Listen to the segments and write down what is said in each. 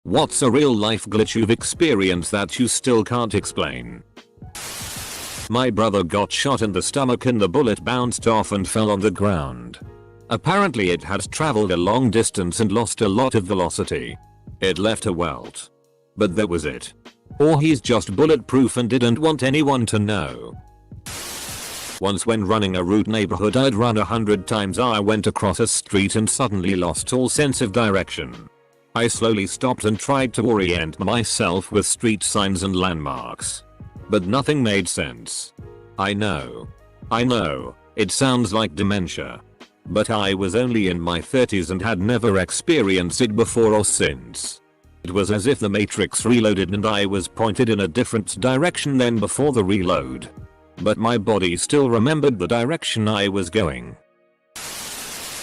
What's a real life glitch you've experienced that you still can't explain? My brother got shot in the stomach and the bullet bounced off and fell on the ground. Apparently it had traveled a long distance and lost a lot of velocity. It left a welt. But that was it. Or he's just bulletproof and didn't want anyone to know. Once when running a route neighborhood I'd run 100 times, I went across a street and suddenly lost all sense of direction. I slowly stopped and tried to orient myself with street signs and landmarks. But nothing made sense. I know, it sounds like dementia. But I was only in my 30s and had never experienced it before or since. It was as if the Matrix reloaded and I was pointed in a different direction than before the reload. But my body still remembered the direction I was going.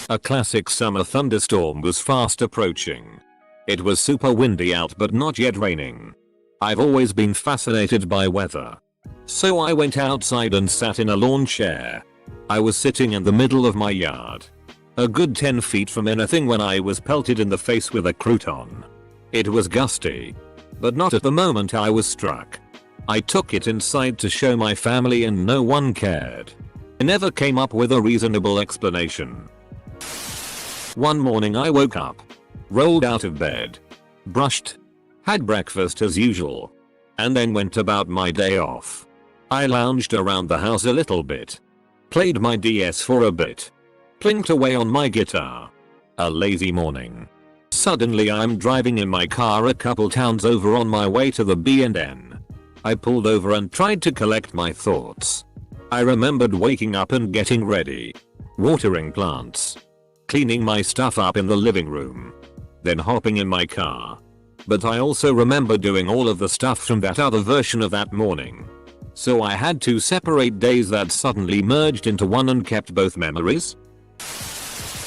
A classic summer thunderstorm was fast approaching. It was super windy out but not yet raining. I've always been fascinated by weather. So I went outside and sat in a lawn chair. I was sitting in the middle of my yard. A good 10 feet from anything when I was pelted in the face with a crouton. It was gusty. But not at the moment I was struck. I took it inside to show my family and no one cared. I never came up with a reasonable explanation. One morning I woke up. Rolled out of bed. Brushed. Had breakfast as usual. And then went about my day off. I lounged around the house a little bit. Played my DS for a bit. Plinked away on my guitar. A lazy morning. Suddenly I'm driving in my car a couple towns over on my way to the B&N. I pulled over and tried to collect my thoughts. I remembered waking up and getting ready. Watering plants. Cleaning my stuff up in the living room. Then hopping in my car. But I also remember doing all of the stuff from that other version of that morning. So I had 2 separate days that suddenly merged into one and kept both memories.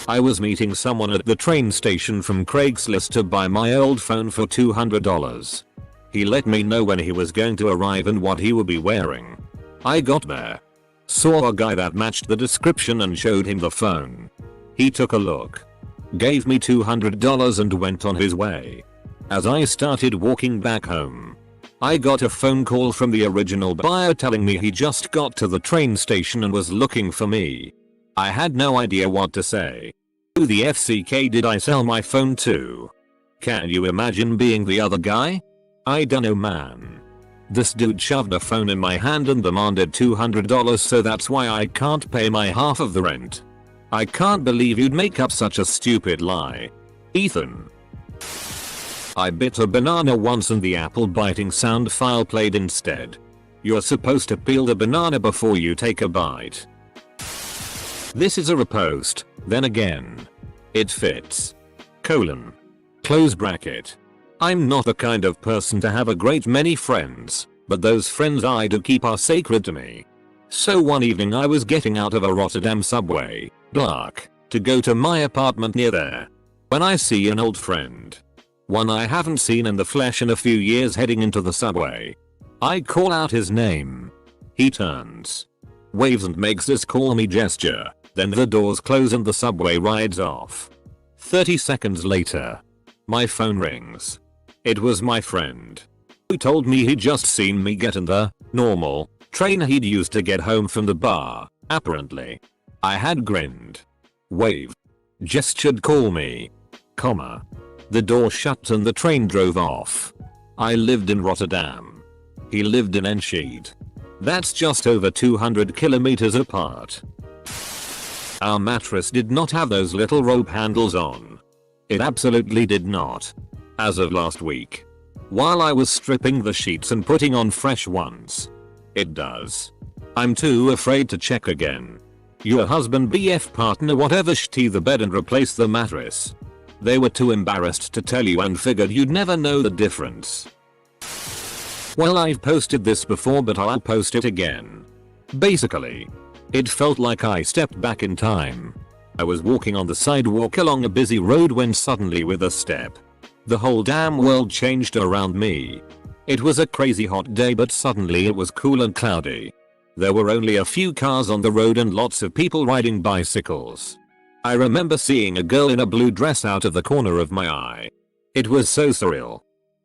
I was meeting someone at the train station from Craigslist to buy my old phone for $200. He let me know when he was going to arrive and what he would be wearing. I got there. Saw a guy that matched the description and showed him the phone. He took a look. Gave me $200 and went on his way. As I started walking back home, I got a phone call from the original buyer telling me he just got to the train station and was looking for me. I had no idea what to say. Who the FCK did I sell my phone to? Can you imagine being the other guy? I dunno, man. This dude shoved a phone in my hand and demanded $200, so that's why I can't pay my half of the rent. I can't believe you'd make up such a stupid lie. Ethan. I bit a banana once and the apple biting sound file played instead. You're supposed to peel the banana before you take a bite. This is a repost, then again. It fits. Colon. Close bracket. I'm not the kind of person to have a great many friends, but those friends I do keep are sacred to me. So one evening I was getting out of a Rotterdam subway, dark, to go to my apartment near there. When I see an old friend. One I haven't seen in the flesh in a few years heading into the subway. I call out his name. He turns. Waves and makes this call me gesture. Then the doors close and the subway rides off. 30 seconds later. My phone rings. It was my friend. Who told me he'd just seen me get in the normal train he'd used to get home from the bar, apparently. I had grinned. Wave. Gestured call me. Comma. The door shut and the train drove off. I lived in Rotterdam. He lived in Enschede. That's just over 200 kilometers apart. Our mattress did not have those little rope handles on. It absolutely did not. As of last week. While I was stripping the sheets and putting on fresh ones. It does. I'm too afraid to check again. Your husband, BF, partner, whatever, shitty the bed and replace the mattress. They were too embarrassed to tell you and figured you'd never know the difference. Well, I've posted this before but I'll post it again. Basically, it felt like I stepped back in time. I was walking on the sidewalk along a busy road when suddenly with a step, the whole damn world changed around me. It was a crazy hot day but suddenly it was cool and cloudy. There were only a few cars on the road and lots of people riding bicycles. I remember seeing a girl in a blue dress out of the corner of my eye. It was so surreal.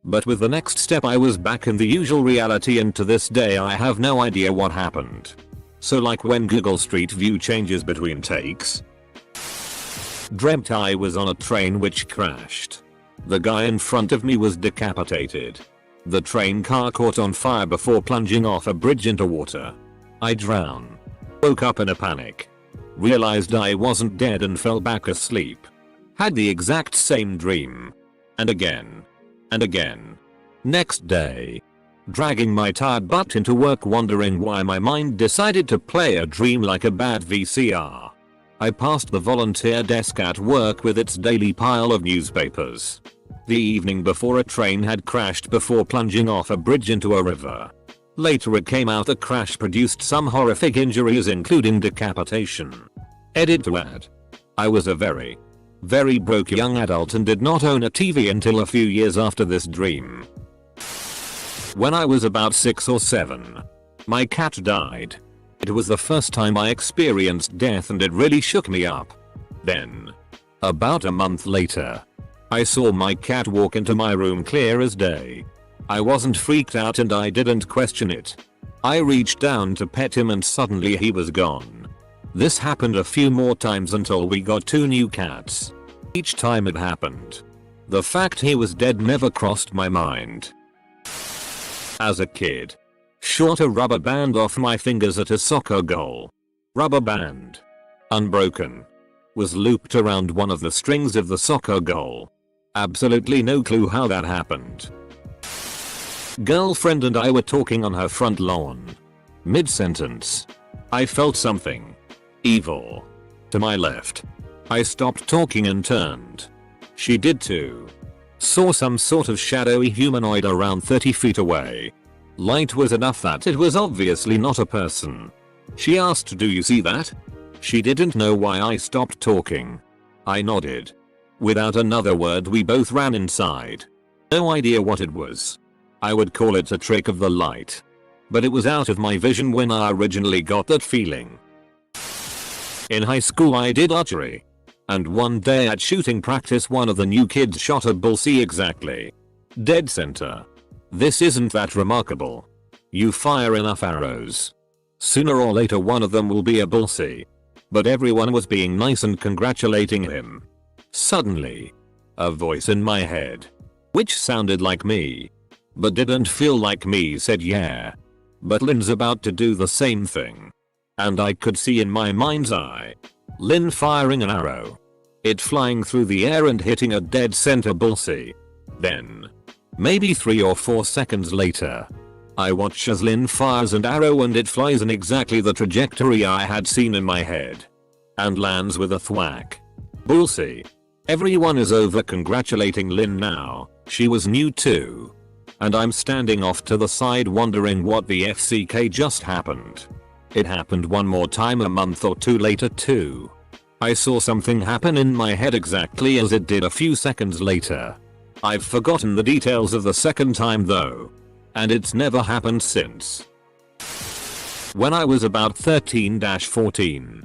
But with the next step I was back in the usual reality, and to this day I have no idea what happened. So like when Google Street View changes between takes. Dreamt I was on a train which crashed. The guy in front of me was decapitated. The train car caught on fire before plunging off a bridge into water. I drowned. Woke up in a panic. Realized I wasn't dead and fell back asleep. Had the exact same dream. And again. And again. Next day. Dragging my tired butt into work, wondering why my mind decided to play a dream like a bad VCR. I passed the volunteer desk at work with its daily pile of newspapers. The evening before, a train had crashed before plunging off a bridge into a river. Later it came out the crash produced some horrific injuries, including decapitation. Edit to add. I was a very broke young adult and did not own a TV until a few years after this dream. When I was about 6 or 7, my cat died. It was the first time I experienced death and it really shook me up. Then, about a month later, I saw my cat walk into my room clear as day. I wasn't freaked out and I didn't question it. I reached down to pet him and suddenly he was gone. This happened a few more times until we got 2 new cats. Each time it happened, the fact he was dead never crossed my mind. As a kid, shot a rubber band off my fingers at a soccer goal. Rubber band, unbroken, was looped around one of the strings of the soccer goal. Absolutely no clue how that happened. Girlfriend and I were talking on her front lawn. Mid-sentence, I felt something evil to my left. I stopped talking and turned. She did too. Saw some sort of shadowy humanoid around 30 feet away. Light was enough that it was obviously not a person. She asked, "Do you see that?" She didn't know why I stopped talking. I nodded. Without another word we both ran inside. No idea what it was. I would call it a trick of the light. But it was out of my vision when I originally got that feeling. In high school I did archery. And one day at shooting practice one of the new kids shot a bullseye exactly dead center. This isn't that remarkable. You fire enough arrows, sooner or later one of them will be a bullseye. But everyone was being nice and congratulating him. Suddenly, a voice in my head, which sounded like me, but didn't feel like me, said, "Yeah, but Lynn's about to do the same thing." And I could see in my mind's eye Lynn firing an arrow, it flying through the air and hitting a dead center bullseye. Then, maybe 3 or 4 seconds later, I watch as Lynn fires an arrow and it flies in exactly the trajectory I had seen in my head. And lands with a thwack. Bullseye. Everyone is over congratulating Lynn now, she was new too. And I'm standing off to the side wondering what the FCK just happened. It happened one more time a month or 2 later too. I saw something happen in my head exactly as it did a few seconds later. I've forgotten the details of the second time though. And it's never happened since. When I was about 13-14,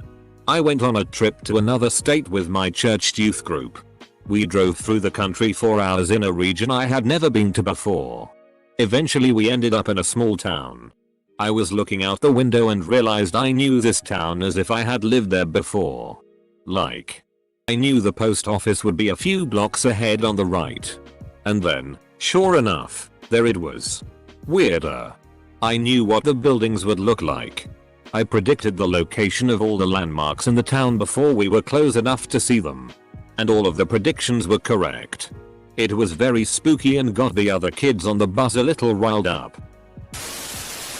I went on a trip to another state with my church youth group. We drove through the country for hours in a region I had never been to before. Eventually we ended up in a small town. I was looking out the window and realized I knew this town as if I had lived there before. Like, I knew the post office would be a few blocks ahead on the right. And then, sure enough, there it was. Weirder. I knew what the buildings would look like. I predicted the location of all the landmarks in the town before we were close enough to see them. And all of the predictions were correct. It was very spooky and got the other kids on the bus a little riled up.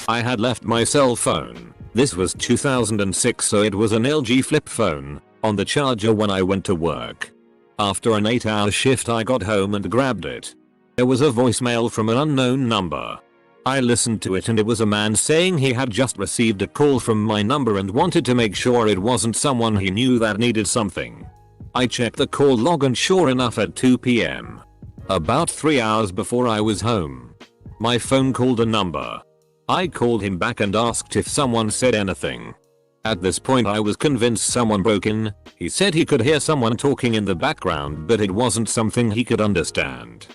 I had left my cell phone, this was 2006 so it was an LG flip phone, on the charger when I went to work. After an 8-hour shift I got home and grabbed it. There was a voicemail from an unknown number. I listened to it and it was a man saying he had just received a call from my number and wanted to make sure it wasn't someone he knew that needed something. I checked the call log and sure enough at 2 PM, about 3 hours before I was home, my phone called a number. I called him back and asked if someone said anything. At this point I was convinced someone broke in. He said he could hear someone talking in the background but it wasn't something he could understand.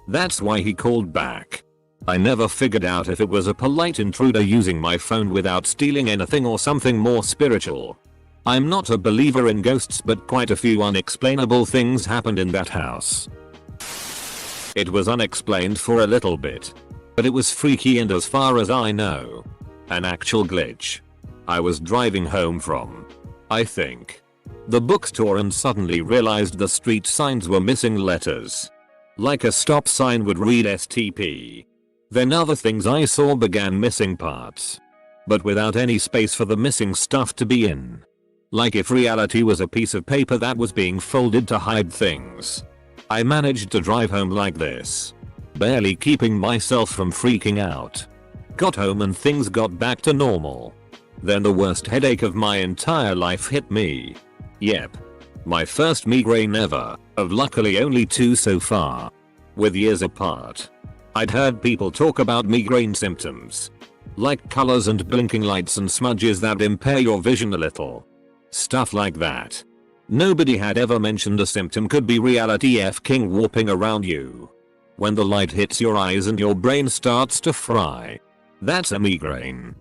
That's why he called back. I never figured out if it was a polite intruder using my phone without stealing anything or something more spiritual. I'm not a believer in ghosts, but quite a few unexplainable things happened in that house. It was unexplained for a little bit, but it was freaky and, as far as I know, an actual glitch. I was driving home from, I think, the bookstore and suddenly realized the street signs were missing letters. Like a stop sign would read STP. Then other things I saw began missing parts, but without any space for the missing stuff to be in. Like if reality was a piece of paper that was being folded to hide things. I managed to drive home like this, barely keeping myself from freaking out. Got home and things got back to normal. Then the worst headache of my entire life hit me. Yep. My first migraine ever, of luckily only 2 so far. With years apart. I'd heard people talk about migraine symptoms, like colors and blinking lights and smudges that impair your vision a little. Stuff like that. Nobody had ever mentioned a symptom could be reality f-king warping around you. When the light hits your eyes and your brain starts to fry. That's a migraine.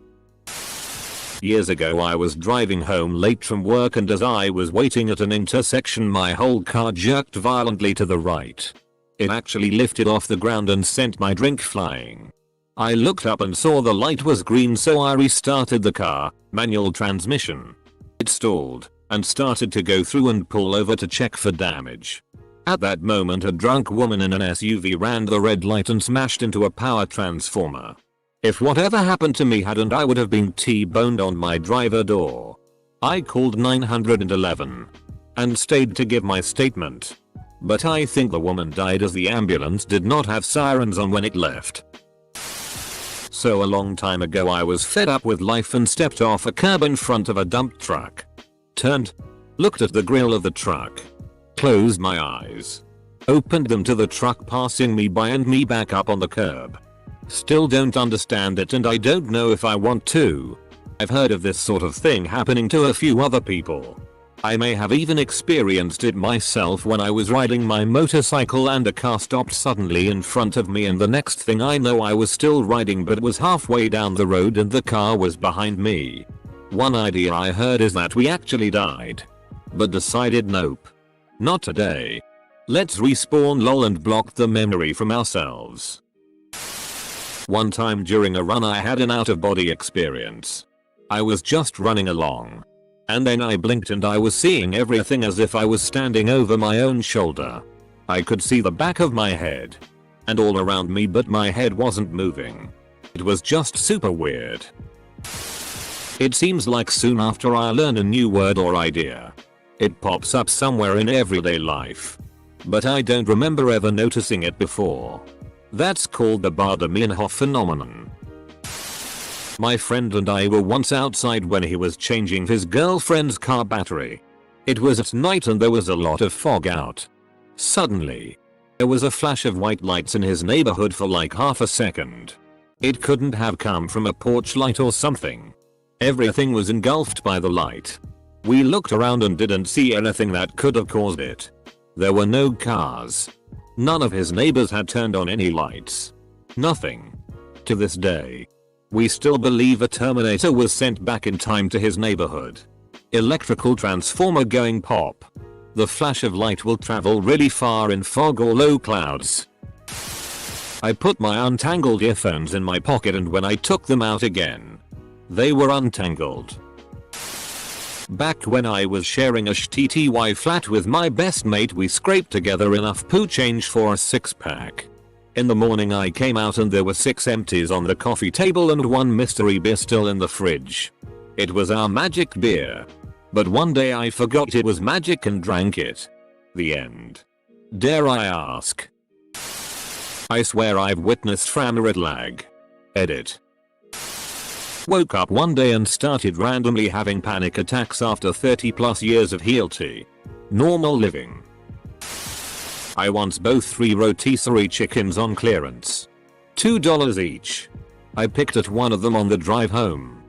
Years ago I was driving home late from work, and as I was waiting at an intersection my whole car jerked violently to the right. It actually lifted off the ground and sent my drink flying. I looked up and saw the light was green, so I restarted the car, manual transmission. It stalled and started to go through and pull over to check for damage. At that moment a drunk woman in an SUV ran the red light and smashed into a power transformer. If whatever happened to me hadn't, I would have been T-boned on my driver door. I called 911 and stayed to give my statement. But I think the woman died as the ambulance did not have sirens on when it left. So a long time ago I was fed up with life and stepped off a curb in front of a dump truck. Turned, looked at the grill of the truck, closed my eyes, opened them to the truck passing me by and me back up on the curb. Still don't understand it, and I don't know if I want to. I've heard of this sort of thing happening to a few other people. I may have even experienced it myself when I was riding my motorcycle and a car stopped suddenly in front of me, and the next thing I know I was still riding but was halfway down the road and the car was behind me. One idea I heard is that we actually died, but decided nope. Not today. Let's respawn lol and blocked the memory from ourselves. One time during a run I had an out-of-body experience. I was just running along. And then I blinked and I was seeing everything as if I was standing over my own shoulder. I could see the back of my head and all around me, but my head wasn't moving. It was just super weird. It seems like soon after I learn a new word or idea, it pops up somewhere in everyday life. But I don't remember ever noticing it before. That's called the Bader-Meinhof phenomenon. My friend and I were once outside when he was changing his girlfriend's car battery. It was at night and there was a lot of fog out. Suddenly, there was a flash of white lights in his neighborhood for like half a second. It couldn't have come from a porch light or something. Everything was engulfed by the light. We looked around and didn't see anything that could have caused it. There were no cars. None of his neighbors had turned on any lights. Nothing. To this day, we still believe a Terminator was sent back in time to his neighborhood. Electrical transformer going pop. The flash of light will travel really far in fog or low clouds. I put my untangled earphones in my pocket, and when I took them out again, they were untangled. Back when I was sharing a TTY flat with my best mate, we scraped together enough poo change for a 6-pack. In the morning I came out and there were 6 empties on the coffee table and 1 mystery beer still in the fridge. It was our magic beer. But one day I forgot it was magic and drank it. The end. Dare I ask? I swear I've witnessed red lag. Edit. Woke up one day and started randomly having panic attacks after 30+ years of healthy, normal living. I once bought 3 rotisserie chickens on clearance. $2 each. I picked at one of them on the drive home.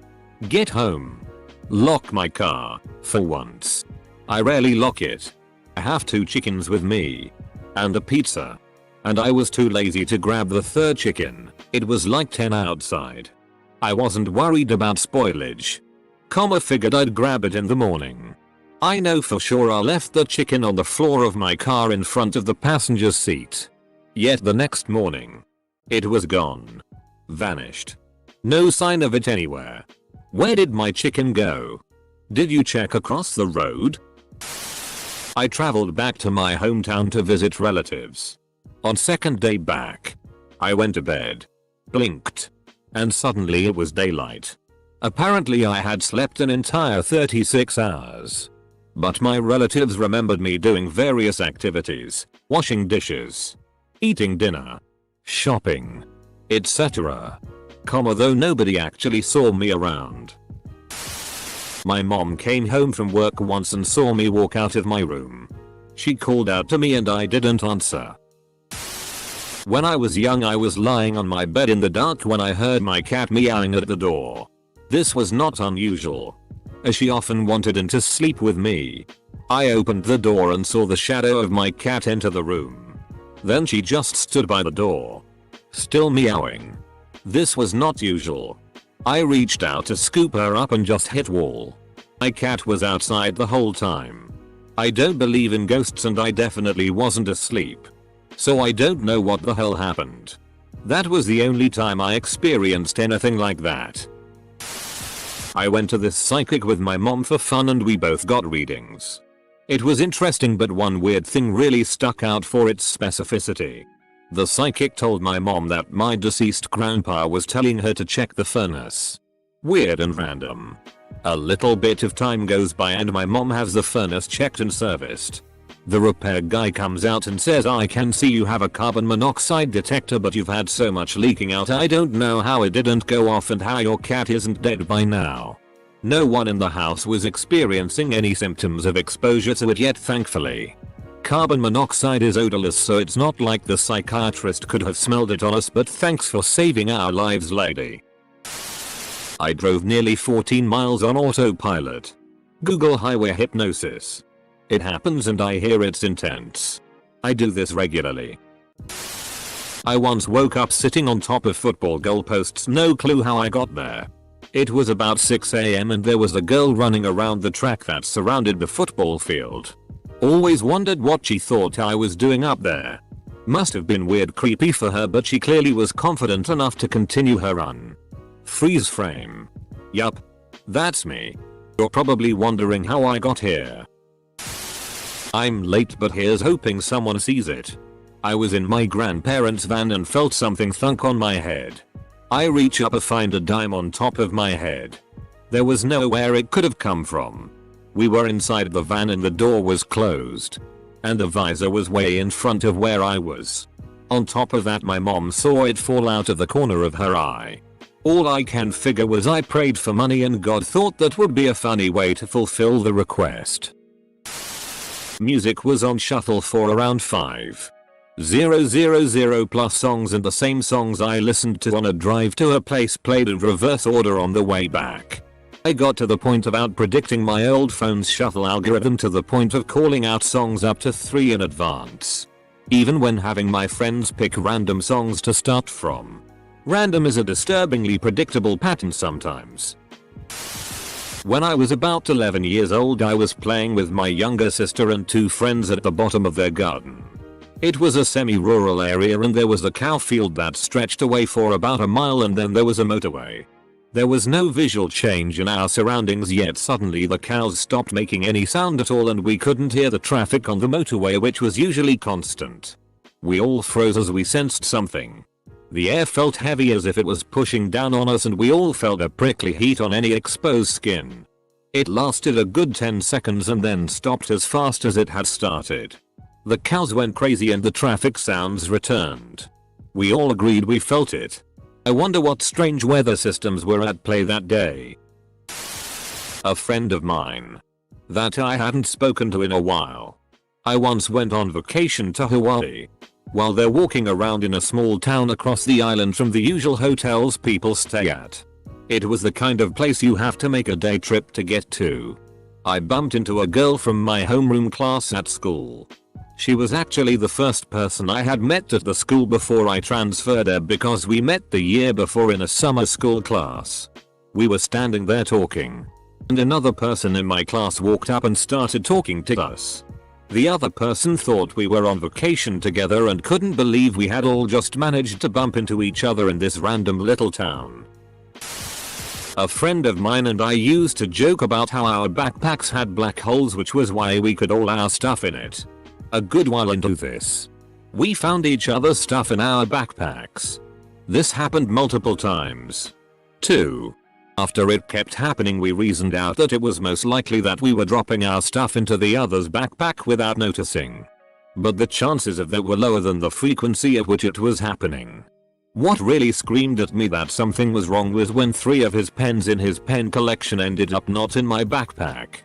Get home. Lock my car, for once. I rarely lock it. I have 2 chickens with me. And a pizza. and I was too lazy to grab the third chicken. It was like 10 outside. I wasn't worried about spoilage. Figured I'd grab it in the morning. I know for sure I left the chicken on the floor of my car in front of the passenger seat. Yet the next morning, it was gone. Vanished. No sign of it anywhere. Where did my chicken go? Did you check across the road? I traveled back to my hometown to visit relatives. On second day back, I went to bed, blinked, and suddenly it was daylight. Apparently I had slept an entire 36 hours. But my relatives remembered me doing various activities, washing dishes, eating dinner, shopping, etc. Though nobody actually saw me around. My mom came home from work once and saw me walk out of my room. She called out to me and I didn't answer. When I was young I was lying on my bed in the dark when I heard my cat meowing at the door. This was not unusual, as she often wanted in to sleep with me. I opened the door and saw the shadow of my cat enter the room. Then she just stood by the door, still meowing. This was not usual. I reached out to scoop her up and just hit wall. My cat was outside the whole time. I don't believe in ghosts and I definitely wasn't asleep. So I don't know what the hell happened. That was the only time I experienced anything like that. I went to this psychic with my mom for fun and we both got readings. It was interesting, but one weird thing really stuck out for its specificity. The psychic told my mom that my deceased grandpa was telling her to check the furnace. Weird and random. A little bit of time goes by and my mom has the furnace checked and serviced. The repair guy comes out and says, I can see you have a carbon monoxide detector, but you've had so much leaking out I don't know how it didn't go off and how your cat isn't dead by now. No one in the house was experiencing any symptoms of exposure to it yet, thankfully. Carbon monoxide is odorless, so it's not like the psychiatrist could have smelled it on us, but thanks for saving our lives, lady. I drove nearly 14 miles on autopilot. Google highway hypnosis. It happens and I hear it's intense. I do this regularly. I once woke up sitting on top of football goalposts, no clue how I got there. It was about 6 AM and there was a girl running around the track that surrounded the football field. Always wondered what she thought I was doing up there. Must have been weird creepy for her, but she clearly was confident enough to continue her run. Freeze frame. Yup. That's me. You're probably wondering how I got here. I'm late, but here's hoping someone sees it. I was in my grandparents' van and felt something thunk on my head. I reach up and find a dime on top of my head. There was nowhere it could have come from. We were inside the van and the door was closed. And the visor was way in front of where I was. On top of that, my mom saw it fall out of the corner of her eye. All I can figure was I prayed for money and God thought that would be a funny way to fulfill the request. Music was on shuffle for around 5,000 plus songs, and the same songs I listened to on a drive to a place played in reverse order on the way back. I got to the point of out predicting my old phone's shuffle algorithm to the point of calling out songs up to 3 in advance. Even when having my friends pick random songs to start from. Random is a disturbingly predictable pattern sometimes. When I was about 11 years old, I was playing with my younger sister and 2 friends at the bottom of their garden. It was a semi-rural area and there was a cow field that stretched away for about a mile, and then there was a motorway. There was no visual change in our surroundings, yet suddenly the cows stopped making any sound at all and we couldn't hear the traffic on the motorway, which was usually constant. We all froze as we sensed something. The air felt heavy as if it was pushing down on us, and we all felt a prickly heat on any exposed skin. It lasted a good 10 seconds and then stopped as fast as it had started. The cows went crazy and the traffic sounds returned. We all agreed we felt it. I wonder what strange weather systems were at play that day. A friend of mine that I hadn't spoken to in a while. I once went on vacation to Hawaii. While they're walking around in a small town across the island from the usual hotels people stay at. It was the kind of place you have to make a day trip to get to. I bumped into a girl from my homeroom class at school. She was actually the first person I had met at the school before I transferred there because we met the year before in a summer school class. We were standing there talking, and another person in my class walked up and started talking to us. The other person thought we were on vacation together and couldn't believe we had all just managed to bump into each other in this random little town. A friend of mine and I used to joke about how our backpacks had black holes, which was why we could all our stuff in it. A good while into this, we found each other's stuff in our backpacks. This happened multiple times. 2. After it kept happening, we reasoned out that it was most likely that we were dropping our stuff into the other's backpack without noticing. But the chances of that were lower than the frequency at which it was happening. What really screamed at me that something was wrong was when 3 of his pens in his pen collection ended up not in my backpack,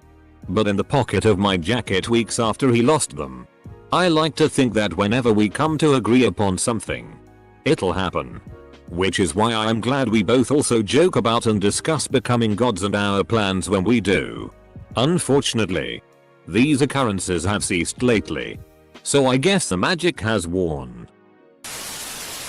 but in the pocket of my jacket weeks after he lost them. I like to think that whenever we come to agree upon something, it'll happen. Which is why I am glad we both also joke about and discuss becoming gods and our plans when we do. Unfortunately, these occurrences have ceased lately, so I guess the magic has worn.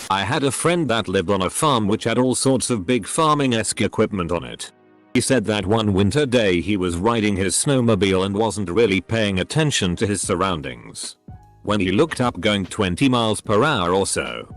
I had a friend that lived on a farm which had all sorts of big farming-esque equipment on it. He said that one winter day he was riding his snowmobile and wasn't really paying attention to his surroundings. When he looked up going 20 miles per hour or so,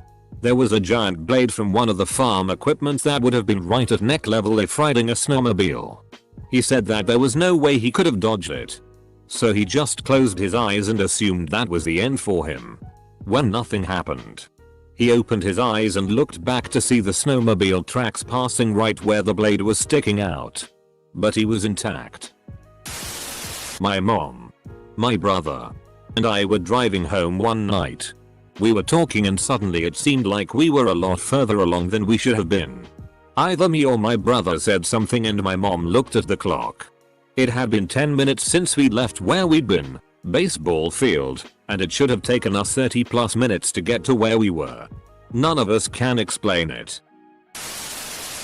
there was a giant blade from one of the farm equipment that would have been right at neck level if riding a snowmobile. He said that there was no way he could have dodged it, so he just closed his eyes and assumed that was the end for him. When nothing happened, he opened his eyes and looked back to see the snowmobile tracks passing right where the blade was sticking out. But he was intact. My mom, my brother, and I were driving home one night. We were talking and suddenly it seemed like we were a lot further along than we should have been. Either me or my brother said something and my mom looked at the clock. It had been 10 minutes since we'd left where we'd been, baseball field, and it should have taken us 30+ minutes to get to where we were. None of us can explain it.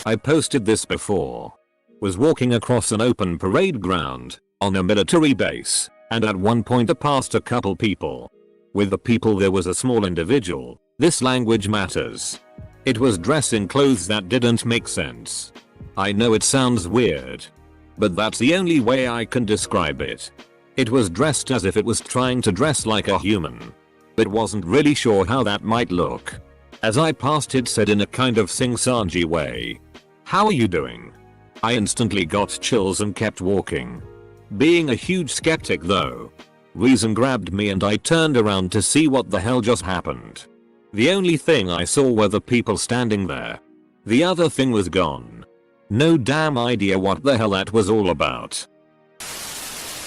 I posted this before. Was walking across an open parade ground on a military base, and at one point I passed a couple people. With the people there was a small individual. This language matters. It was dressed in clothes that didn't make sense. I know it sounds weird, but that's the only way I can describe it. It was dressed as if it was trying to dress like a human, but wasn't really sure how that might look. As I passed it said in a kind of sing-songy way, "How are you doing?" I instantly got chills and kept walking. Being a huge skeptic though, reason grabbed me and I turned around to see what the hell just happened. The only thing I saw were the people standing there. The other thing was gone. No damn idea what the hell that was all about.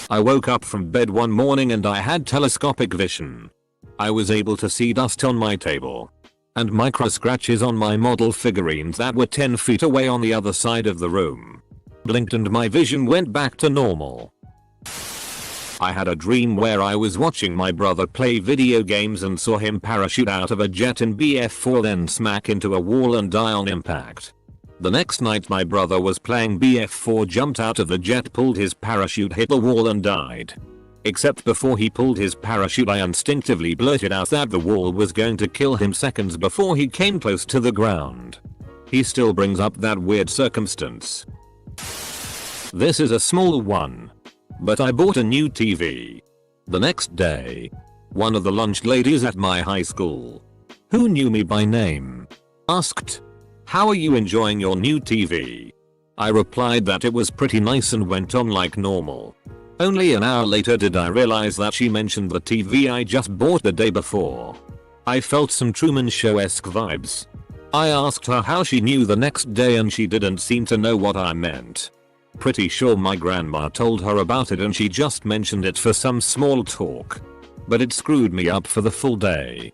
I woke up from bed one morning and I had telescopic vision. I was able to see dust on my table and micro scratches on my model figurines that were 10 feet away on the other side of the room. Blinked and my vision went back to normal. I had a dream where I was watching my brother play video games and saw him parachute out of a jet in BF4 then smack into a wall and die on impact. The next night my brother was playing BF4, jumped out of the jet, pulled his parachute, hit the wall and died. Except before he pulled his parachute I instinctively blurted out that the wall was going to kill him seconds before he came close to the ground. He still brings up that weird circumstance. This is a small one, but I bought a new TV. The next day, one of the lunch ladies at my high school, who knew me by name, asked, "How are you enjoying your new TV?" I replied that it was pretty nice and went on like normal. Only an hour later did I realize that she mentioned the TV I just bought the day before. I felt some Truman Show-esque vibes. I asked her how she knew the next day and she didn't seem to know what I meant. Pretty sure my grandma told her about it and she just mentioned it for some small talk. But it screwed me up for the full day.